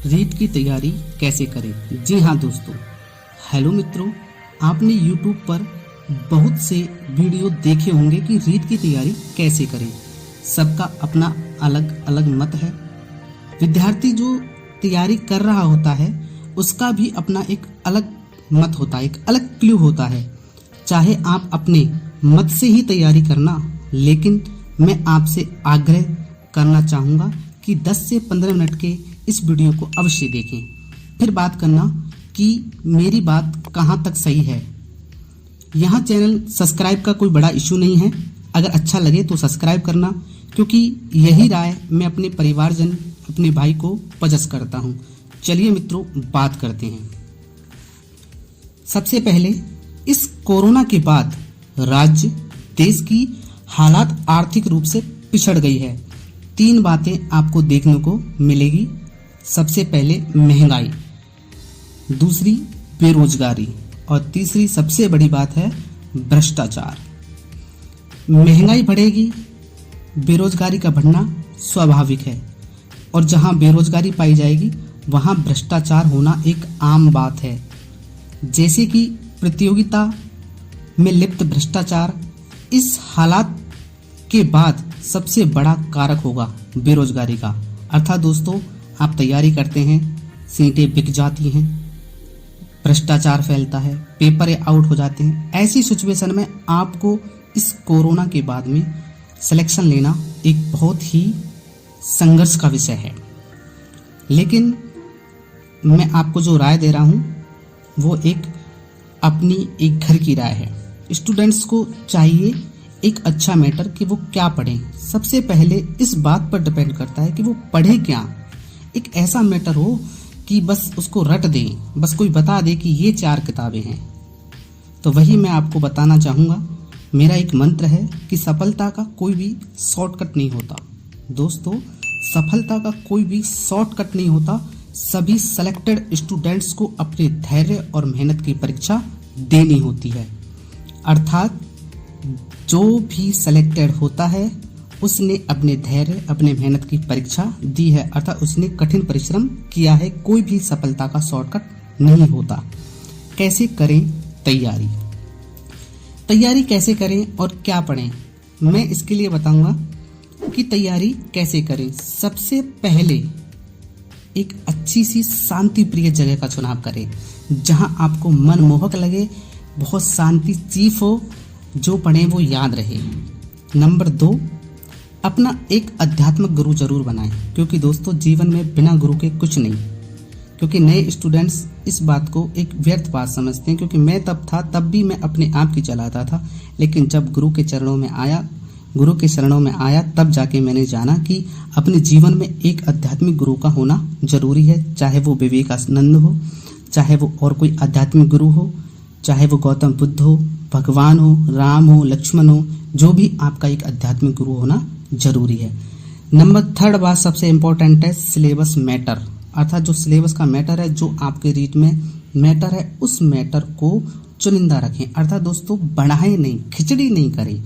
रीट की तैयारी कैसे करें। जी हाँ दोस्तों, हेलो मित्रों, आपने YouTube पर बहुत से वीडियो देखे होंगे कि रीट की तैयारी कैसे करें। सबका अपना अलग अलग मत है। विद्यार्थी जो तैयारी कर रहा होता है उसका भी अपना एक अलग मत होता है, एक अलग क्ल्यू होता है। चाहे आप अपने मत से ही तैयारी करना, लेकिन मैं आपसे आग्रह करना चाहूँगा कि 10 से 15 मिनट के इस वीडियो को अवश्य देखें, फिर बात करना कि मेरी बात कहाँ तक सही है। यहाँ चैनल सब्सक्राइब का कोई बड़ा इशू नहीं है, अगर अच्छा लगे तो सब्सक्राइब करना, क्योंकि यही राय मैं अपने परिवारजन, अपने भाई को पजस करता हूँ। चलिए मित्रों, बात करते हैं। सबसे पहले, इस कोरोना के बाद राज्य, देश की हालात आर्थिक रूप से पिछड़ गई है। 3 बातें आपको देखने को मिलेगी। सबसे पहले महंगाई, दूसरी बेरोजगारी और तीसरी सबसे बड़ी बात है भ्रष्टाचार। महंगाई बढ़ेगी, बेरोजगारी का बढ़ना स्वाभाविक है, और जहां बेरोजगारी पाई जाएगी वहां भ्रष्टाचार होना एक आम बात है। जैसे कि प्रतियोगिता में लिप्त भ्रष्टाचार इस हालात के बाद सबसे बड़ा कारक होगा बेरोजगारी का। अर्थात दोस्तों, आप तैयारी करते हैं, सीटें बिक जाती हैं, भ्रष्टाचार फैलता है, पेपर आउट हो जाते हैं। ऐसी सिचुएशन में आपको इस कोरोना के बाद में सिलेक्शन लेना एक बहुत ही संघर्ष का विषय है। लेकिन मैं आपको जो राय दे रहा हूँ वो अपनी एक घर की राय है। स्टूडेंट्स को चाहिए एक अच्छा मैटर कि वो क्या पढ़ें। सबसे पहले इस बात पर डिपेंड करता है कि वो पढ़े क्या। एक ऐसा मैटर हो कि बस उसको रट दें, बस कोई बता दे कि ये 4 किताबें हैं। तो वही मैं आपको बताना चाहूँगा। मेरा एक मंत्र है कि सफलता का कोई भी शॉर्टकट नहीं होता। दोस्तों, सफलता का कोई भी शॉर्टकट नहीं होता। सभी सेलेक्टेड स्टूडेंट्स को अपने धैर्य और मेहनत की परीक्षा देनी होती है। अर्थात जो भी सेलेक्टेड होता है उसने अपने धैर्य, अपने मेहनत की परीक्षा दी है, अर्थात उसने कठिन परिश्रम किया है। कोई भी सफलता का शॉर्टकट नहीं होता। कैसे करें तैयारी? तैयारी कैसे करें और क्या पढ़ें, मैं इसके लिए बताऊंगा कि तैयारी कैसे करें। सबसे पहले एक अच्छी सी शांति प्रिय जगह का चुनाव करें, जहां आपको मनमोहक लगे, बहुत शांति चीफ हो, जो पढ़ें वो याद रहे। नंबर 2, अपना एक आध्यात्मिक गुरु जरूर बनाएं, क्योंकि दोस्तों जीवन में बिना गुरु के कुछ नहीं। क्योंकि नए स्टूडेंट्स इस बात को एक व्यर्थ बात समझते हैं, क्योंकि मैं तब भी मैं अपने आप की चलाता था, लेकिन जब गुरु के शरणों में आया तब जाके मैंने जाना कि अपने जीवन में एक आध्यात्मिक गुरु का होना जरूरी है। चाहे वो विवेकानंद हो, चाहे वो और कोई आध्यात्मिक गुरु हो, चाहे वो गौतम बुद्ध हो, भगवान हो, राम हो, लक्ष्मण हो, जो भी आपका एक आध्यात्मिक गुरु होना जरूरी है। नंबर 3 बात सबसे इम्पोर्टेंट है सिलेबस मैटर। अर्थात जो सिलेबस का मैटर है, जो आपके रीट में मैटर है, उस मैटर को चुनिंदा रखें। अर्थात दोस्तों, बढ़ाएं नहीं, खिचड़ी नहीं करें।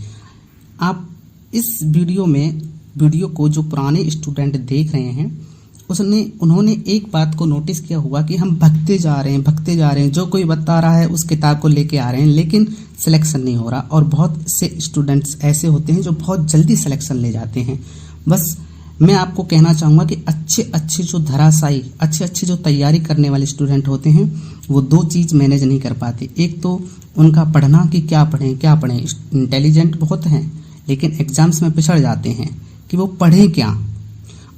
आप इस वीडियो को जो पुराने स्टूडेंट देख रहे हैं उन्होंने एक बात को नोटिस किया हुआ कि हम भगते जा रहे हैं, जो कोई बता रहा है उस किताब को लेके आ रहे हैं, लेकिन सिलेक्शन नहीं हो रहा। और बहुत से स्टूडेंट्स ऐसे होते हैं जो बहुत जल्दी सिलेक्शन ले जाते हैं। बस मैं आपको कहना चाहूँगा कि अच्छे जो धराशायी, अच्छे जो तैयारी करने वाले स्टूडेंट होते हैं, वो 2 चीज़ मैनेज नहीं कर पाते। एक तो उनका पढ़ना कि क्या पढ़ें। इंटेलिजेंट बहुत हैं, लेकिन एग्जाम्स में पिछड़ जाते हैं कि वो पढ़ें क्या।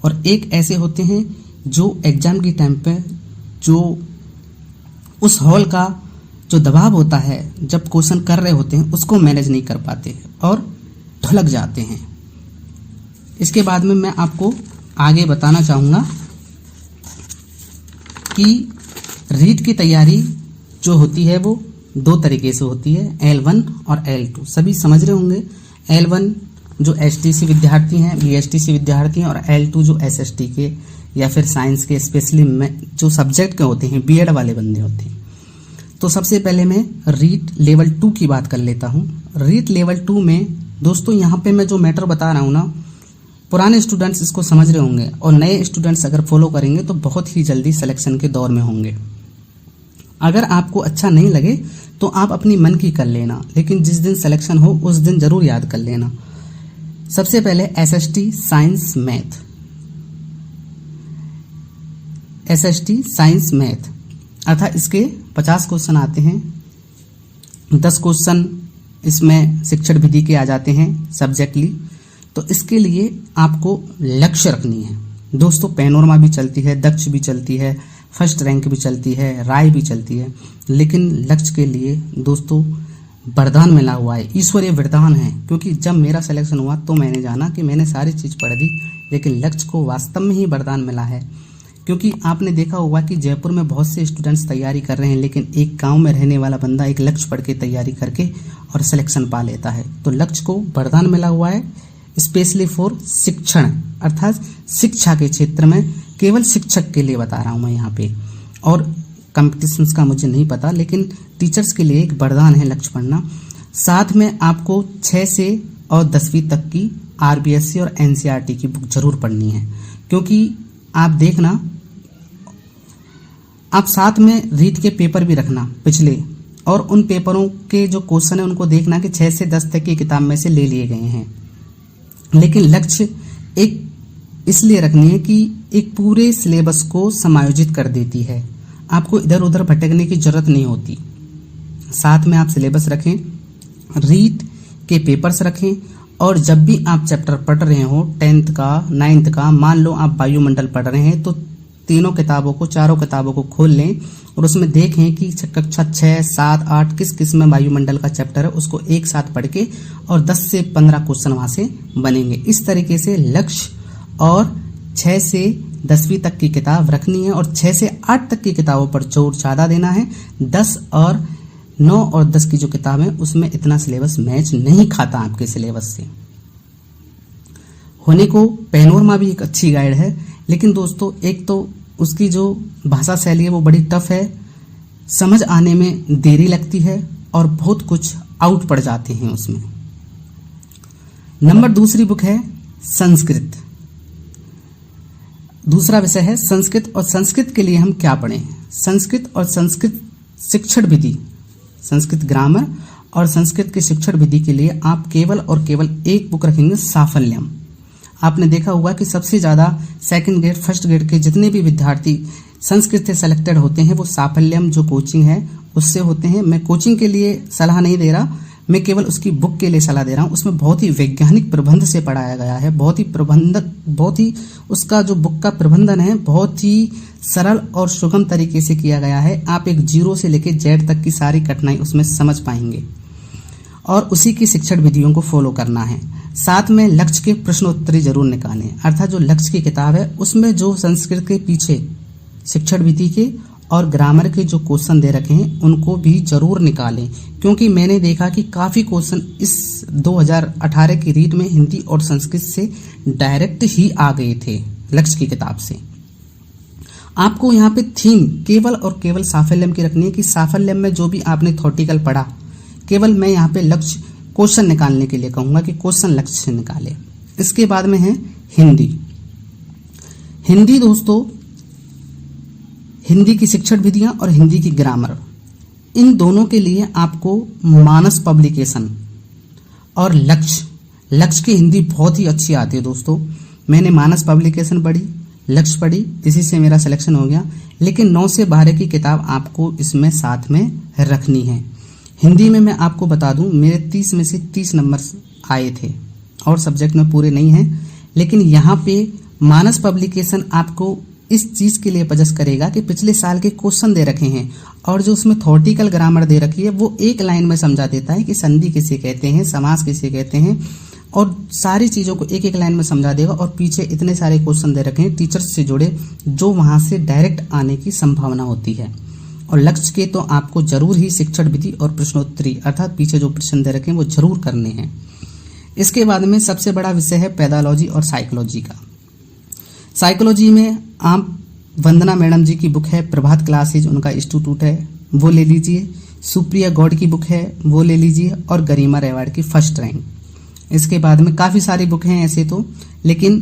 और एक ऐसे होते हैं जो एग्जाम के टाइम पे जो उस हॉल का जो दबाव होता है, जब क्वेश्चन कर रहे होते हैं, उसको मैनेज नहीं कर पाते और ढुलक जाते हैं। इसके बाद में मैं आपको आगे बताना चाहूँगा कि रीट की तैयारी जो होती है वो 2 तरीके से होती है, L1 और L2। सभी समझ रहे होंगे। L1 जो STC विद्यार्थी हैं, BSTC विद्यार्थी हैं, और L2 जो SST के या फिर साइंस के स्पेशली जो सब्जेक्ट के होते हैं, BEd वाले बंदे होते हैं। तो सबसे पहले मैं रीट लेवल 2 की बात कर लेता हूँ। रीट लेवल 2 में दोस्तों यहाँ पे मैं जो मैटर बता रहा हूँ ना, पुराने स्टूडेंट्स इसको समझ रहे होंगे और नए स्टूडेंट्स अगर फॉलो करेंगे तो बहुत ही जल्दी सिलेक्शन के दौर में होंगे। अगर आपको अच्छा नहीं लगे तो आप अपनी मन की कर लेना, लेकिन जिस दिन सिलेक्शन हो उस दिन जरूर याद कर लेना। सबसे पहले SST science math, SST science math अर्थात इसके 50 क्वेश्चन आते हैं। 10 क्वेश्चन इसमें शिक्षण विधि के आ जाते हैं सब्जेक्टली। तो इसके लिए आपको लक्ष्य रखनी है दोस्तों। पैनोरमा भी चलती है, दक्ष भी चलती है, फर्स्ट रैंक भी चलती है, राय भी चलती है, लेकिन लक्ष्य के लिए दोस्तों वरदान मिला हुआ है, ईश्वरीय वरदान है। क्योंकि जब मेरा सिलेक्शन हुआ तो मैंने जाना कि मैंने सारी चीज़ पढ़ दी, लेकिन लक्ष्य को वास्तव में ही वरदान मिला है। क्योंकि आपने देखा होगा कि जयपुर में बहुत से स्टूडेंट्स तैयारी कर रहे हैं, लेकिन एक गांव में रहने वाला बंदा एक लक्ष्य पढ़ के तैयारी करके और सिलेक्शन पा लेता है। तो लक्ष्य को वरदान मिला हुआ है, स्पेशली फॉर शिक्षण अर्थात शिक्षा के क्षेत्र में। केवल शिक्षक के लिए बता रहा हूँ मैं यहाँ पे, और कंपटीशंस का मुझे नहीं पता, लेकिन टीचर्स के लिए एक वरदान है लक्ष्य पढ़ना। साथ में आपको 6 से और 10वीं तक की आरबीएससी और एनसीईआरटी की बुक जरूर पढ़नी है। क्योंकि आप देखना, आप साथ में रीट के पेपर भी रखना पिछले, और उन पेपरों के जो क्वेश्चन है उनको देखना कि 6 से 10 तक की किताब में से ले लिए गए हैं। लेकिन लक्ष्य एक इसलिए रखनी है कि एक पूरे सिलेबस को समायोजित कर देती है, आपको इधर उधर भटकने की जरूरत नहीं होती। साथ में आप सिलेबस रखें, रीट के पेपर्स रखें, और जब भी आप चैप्टर पढ़ रहे हो 10th का 9th का, मान लो आप वायुमंडल पढ़ रहे हैं, तो चारों किताबों को खोल लें और उसमें देखें कि कक्षा 6, 7, 8 किस किस में वायुमंडल का चैप्टर है, उसको एक साथ पढ़ के और 10 से 15 क्वेश्चन वहां से बनेंगे। इस तरीके से लक्ष्य और 6 से 10वीं तक की किताब रखनी है, और 6 से 8 तक की किताबों पर जोर ज़्यादा देना है। 10 और 9 और 10 की जो किताब है उसमें इतना सिलेबस मैच नहीं खाता आपके सिलेबस से। होने को पैनोरमा भी एक अच्छी गाइड है, लेकिन दोस्तों एक तो उसकी जो भाषा शैली है वो बड़ी टफ है, समझ आने में देरी लगती है और बहुत कुछ आउट पड़ जाते हैं उसमें। नंबर दूसरी बुक है संस्कृत। दूसरा विषय है संस्कृत, और संस्कृत के लिए हम क्या पढ़ें? संस्कृत और संस्कृत शिक्षण विधि, संस्कृत ग्रामर और संस्कृत के शिक्षण विधि के लिए आप केवल और केवल एक बुक रखेंगे, साफल्यम। आपने देखा होगा कि सबसे ज़्यादा सेकंड ग्रेड फर्स्ट ग्रेड के जितने भी विद्यार्थी संस्कृत से सेलेक्टेड होते हैं वो साफल्यम जो कोचिंग है उससे होते हैं। मैं कोचिंग के लिए सलाह नहीं दे रहा, मैं केवल उसकी बुक के लिए सलाह दे रहा हूँ। उसमें बहुत ही वैज्ञानिक प्रबंध से पढ़ाया गया है, बहुत ही उसका जो बुक का प्रबंधन है बहुत ही सरल और सुगम तरीके से किया गया है। आप एक 0 से लेकर Z तक की सारी कठिनाई उसमें समझ पाएंगे, और उसी की शिक्षण विधियों को फॉलो करना है। साथ में लक्ष्य के प्रश्नोत्तरी जरूर निकालें, अर्थात जो लक्ष्य की किताब है उसमें जो संस्कृत के पीछे शिक्षण विधि के और ग्रामर के जो क्वेश्चन दे रखे हैं उनको भी जरूर निकालें। क्योंकि मैंने देखा कि काफ़ी क्वेश्चन इस 2018 की रीट में हिंदी और संस्कृत से डायरेक्ट ही आ गए थे लक्ष्य की किताब से। आपको यहाँ पे थीम केवल और केवल साफल्यम की रखनी है कि साफल्यम में जो भी आपने थ्योरेटिकल पढ़ा, केवल मैं यहाँ पे लक्ष्य क्वेश्चन निकालने के लिए कहूँगा कि क्वेश्चन लक्ष्य से निकाले। इसके बाद में है हिंदी। हिंदी दोस्तों, हिंदी की शिक्षण विधियां और हिंदी की ग्रामर, इन दोनों के लिए आपको मानस पब्लिकेशन और लक्ष्य की हिंदी बहुत ही अच्छी आती है दोस्तों। मैंने मानस पब्लिकेशन पढ़ी, लक्ष्य पढ़ी, इसी से मेरा सिलेक्शन हो गया। लेकिन 9 से 12 की किताब आपको इसमें साथ में रखनी है। हिंदी में मैं आपको बता दूं, मेरे 30 में से 30 नंबर आए थे, और सब्जेक्ट में पूरे नहीं हैं। लेकिन यहाँ पे मानस पब्लिकेशन आपको इस चीज़ के लिए पजस करेगा कि पिछले साल के क्वेश्चन दे रखे हैं, और जो उसमें थ्योरेटिकल ग्रामर दे रखी है वो एक लाइन में समझा देता है कि संधि किसे कहते हैं, समास किसे कहते हैं, और सारी चीज़ों को एक एक लाइन में समझा देगा। और पीछे इतने सारे क्वेश्चन दे रखे हैं टीचर्स से जुड़े जो वहाँ से डायरेक्ट आने की संभावना होती है। और लक्ष्य के तो आपको जरूर ही शिक्षण विधि और प्रश्नोत्तरी अर्थात पीछे जो प्रश्न दे रखे हैं वो जरूर करने हैं। इसके बाद में सबसे बड़ा विषय है पैथोलॉजी और साइकोलॉजी का। साइकोलॉजी में आप वंदना मैडम जी की बुक है प्रभात क्लासेज, उनका इंस्टीट्यूट है, वो ले लीजिए। सुप्रिया गौड़ की बुक है वो ले लीजिए, और गरिमा रेवाड़ की फर्स्ट रैंक, इसके बाद में काफ़ी सारी बुक हैं ऐसे तो, लेकिन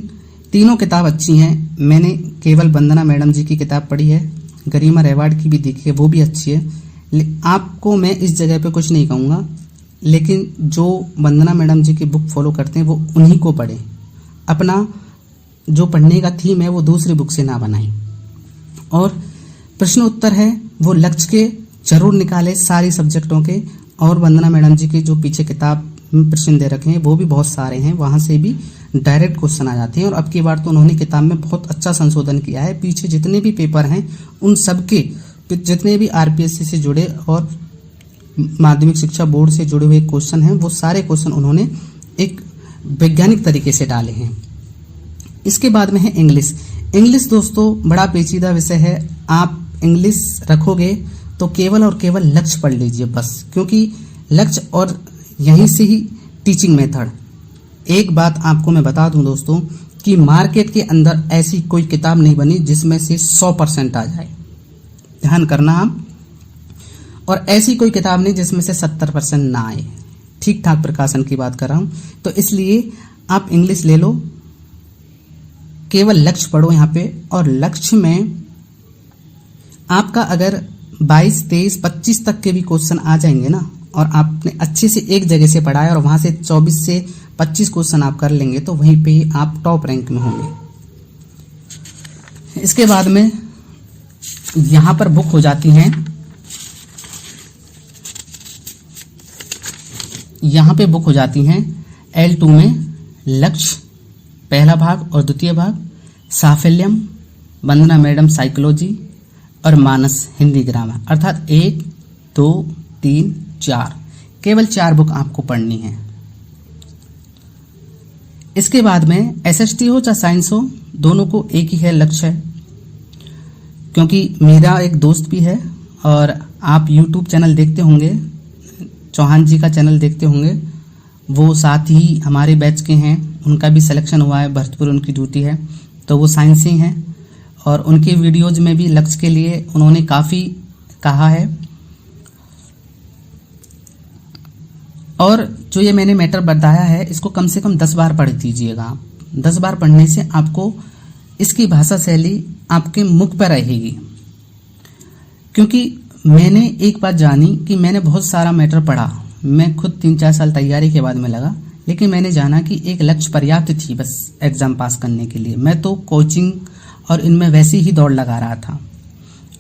तीनों किताब अच्छी हैं। मैंने केवल वंदना मैडम जी की किताब पढ़ी है, गरिमा रेवाड की भी देखी है, वो भी अच्छी है। आपको मैं इस जगह पे कुछ नहीं कहूँगा, लेकिन जो वंदना मैडम जी की बुक फॉलो करते हैं वो उन्हीं को पढ़ें। अपना जो पढ़ने का थीम है वो दूसरी बुक से ना बनाएं। और प्रश्न उत्तर है वो लक्ष्य के जरूर निकालें सारी सब्जेक्टों के। और वंदना मैडम जी की जो पीछे किताब में प्रश्न दे रखे हैं वो भी बहुत सारे हैं, वहाँ से भी डायरेक्ट क्वेश्चन आ जाते हैं। और अब की बार तो उन्होंने किताब में बहुत अच्छा संशोधन किया है। पीछे जितने भी पेपर हैं उन सबके, जितने भी आरपीएससी से जुड़े और माध्यमिक शिक्षा बोर्ड से जुड़े हुए क्वेश्चन हैं, वो सारे क्वेश्चन उन्होंने एक वैज्ञानिक तरीके से डाले हैं। इसके बाद में है इंग्लिश। इंग्लिश दोस्तों बड़ा पेचीदा विषय है। आप इंग्लिश रखोगे तो केवल और केवल लक्ष्य पढ़ लीजिए बस, क्योंकि लक्ष्य और यहीं से ही टीचिंग मेथड। एक बात आपको मैं बता दूं दोस्तों कि मार्केट के अंदर ऐसी कोई किताब नहीं बनी जिसमें से 100% आ जाए, ध्यान करना आप। और ऐसी कोई किताब नहीं जिसमें से 70% ना आए। ठीक ठाक प्रकाशन की बात कर रहा हूं, तो इसलिए आप इंग्लिश ले लो, केवल लक्ष्य पढ़ो यहाँ पे। और लक्ष्य में आपका अगर 22, 23, 25 तक के भी क्वेश्चन आ जाएंगे ना, और आपने अच्छे से एक जगह से पढ़ा है और वहां से 24 से 25 क्वेश्चन आप कर लेंगे तो वहीं पे आप टॉप रैंक में होंगे। इसके बाद में यहां पर बुक हो जाती हैं, यहाँ पे बुक हो जाती हैं L2 में लक्ष्य पहला भाग और द्वितीय भाग, साफल्यम, वंदना मैडम साइकोलॉजी और मानस हिंदी ग्रामर, अर्थात 1, 2, 3, 4, केवल 4 बुक आपको पढ़नी है। इसके बाद में SST हो चाहे साइंस हो, दोनों को एक ही है लक्ष्य है। क्योंकि मेरा एक दोस्त भी है और आप YouTube चैनल देखते होंगे, चौहान जी का चैनल देखते होंगे, वो साथ ही हमारे बैच के हैं, उनका भी सिलेक्शन हुआ है, भरतपुर उनकी ड्यूटी है, तो वो साइंस ही हैं। और उनके वीडियोज में भी लक्ष्य के लिए उन्होंने काफ़ी कहा है। और जो ये मैंने मैटर बताया है इसको कम से कम 10 बार पढ़ दीजिएगा आप। 10 बार पढ़ने से आपको इसकी भाषा शैली आपके मुख पर रहेगी। क्योंकि मैंने एक बात जानी कि मैंने बहुत सारा मैटर पढ़ा, मैं खुद 3-4 साल तैयारी के बाद में लगा, लेकिन मैंने जाना कि एक लक्ष्य पर्याप्त थी बस एग्जाम पास करने के लिए। मैं तो कोचिंग और इनमें वैसे ही दौड़ लगा रहा था।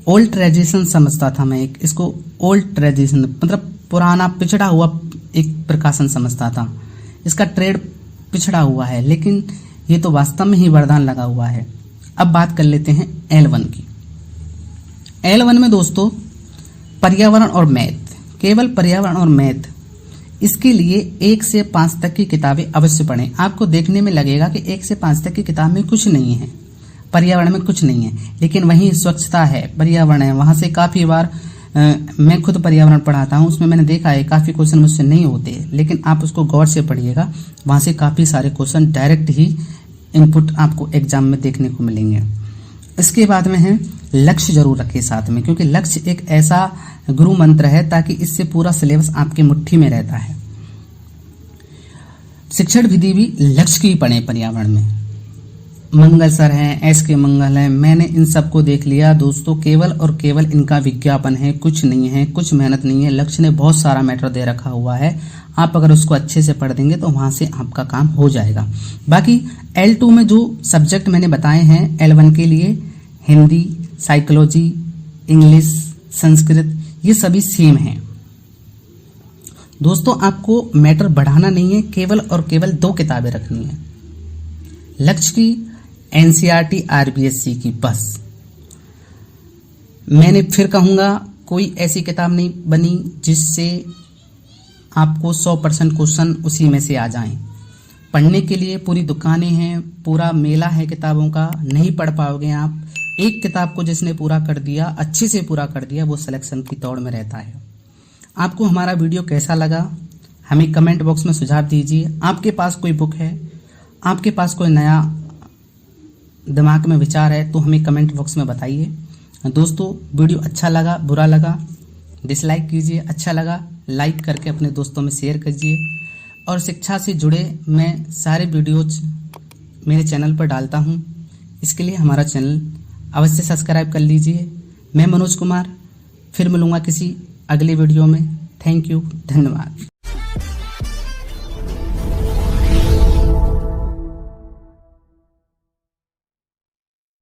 ओल्ड ट्रेडिशन समझता था मैं, एक इसको ओल्ड ट्रेडिशन मतलब पुराना पिछड़ा हुआ एक प्रकाशन समझता था। इसका ट्रेड पिछड़ा हुआ है, लेकिन ये तो वास्तव में ही वरदान लगा हुआ है। अब बात कर लेते हैं L1 की। L1 में दोस्तों पर्यावरण और मैथ, केवल पर्यावरण और मैथ, इसके लिए 1 से 5 तक की किताबें अवश्य पढ़ें। आपको देखने में लगेगा कि 1 से 5 तक की किताब में कुछ नहीं है, पर्यावरण में कुछ नहीं है, लेकिन वहीं स्वच्छता है, पर्यावरण है, वहां से काफ़ी बार मैं खुद पर्यावरण पढ़ाता हूं, उसमें मैंने देखा है काफ़ी क्वेश्चन मुझसे नहीं होते, लेकिन आप उसको गौर से पढ़िएगा, वहां से काफ़ी सारे क्वेश्चन डायरेक्ट ही इनपुट आपको एग्जाम में देखने को मिलेंगे। इसके बाद में है लक्ष्य जरूर रखिए साथ में, क्योंकि लक्ष्य एक ऐसा गुरु मंत्र है ताकि इससे पूरा सिलेबस आपके मुट्ठी में रहता है। शिक्षण विधि भी लक्ष्य की पढ़े पर्यावरण में। मंगल सर हैं, SK मंगल हैं, मैंने इन सबको देख लिया दोस्तों, केवल और केवल इनका विज्ञापन है, कुछ नहीं है, कुछ मेहनत नहीं है। लक्ष्य ने बहुत सारा मैटर दे रखा हुआ है, आप अगर उसको अच्छे से पढ़ देंगे तो वहां से आपका काम हो जाएगा। बाकी L2 में जो सब्जेक्ट मैंने बताए हैं L1 के लिए, हिंदी, साइकोलॉजी, इंग्लिश, संस्कृत, ये सभी सेम हैं दोस्तों। आपको मैटर बढ़ाना नहीं है, केवल और केवल 2 किताबें रखनी है, लक्ष्य की, NCERT RBSC की, बस। मैंने फिर कहूंगा कोई ऐसी किताब नहीं बनी जिससे आपको 100% क्वेश्चन उसी में से आ जाएं। पढ़ने के लिए पूरी दुकानें हैं, पूरा मेला है किताबों का, नहीं पढ़ पाओगे आप। एक किताब को जिसने पूरा कर दिया, अच्छे से पूरा कर दिया, वो सिलेक्शन की दौड़ में रहता है। आपको हमारा वीडियो कैसा लगा हमें कमेंट बॉक्स में सुझाव दीजिए। आपके पास कोई बुक है, आपके पास कोई नया दिमाग में विचार है तो हमें कमेंट बॉक्स में बताइए। दोस्तों वीडियो अच्छा लगा, बुरा लगा डिसलाइक कीजिए, अच्छा लगा लाइक करके अपने दोस्तों में शेयर कीजिए। और शिक्षा से जुड़े मैं सारे वीडियोज मेरे चैनल पर डालता हूँ। इसके लिए हमारा चैनल अवश्य सब्सक्राइब कर लीजिए। मैं मनोज कुमार फिर मिलूँगा किसी अगले वीडियो में। थैंक यू, धन्यवाद।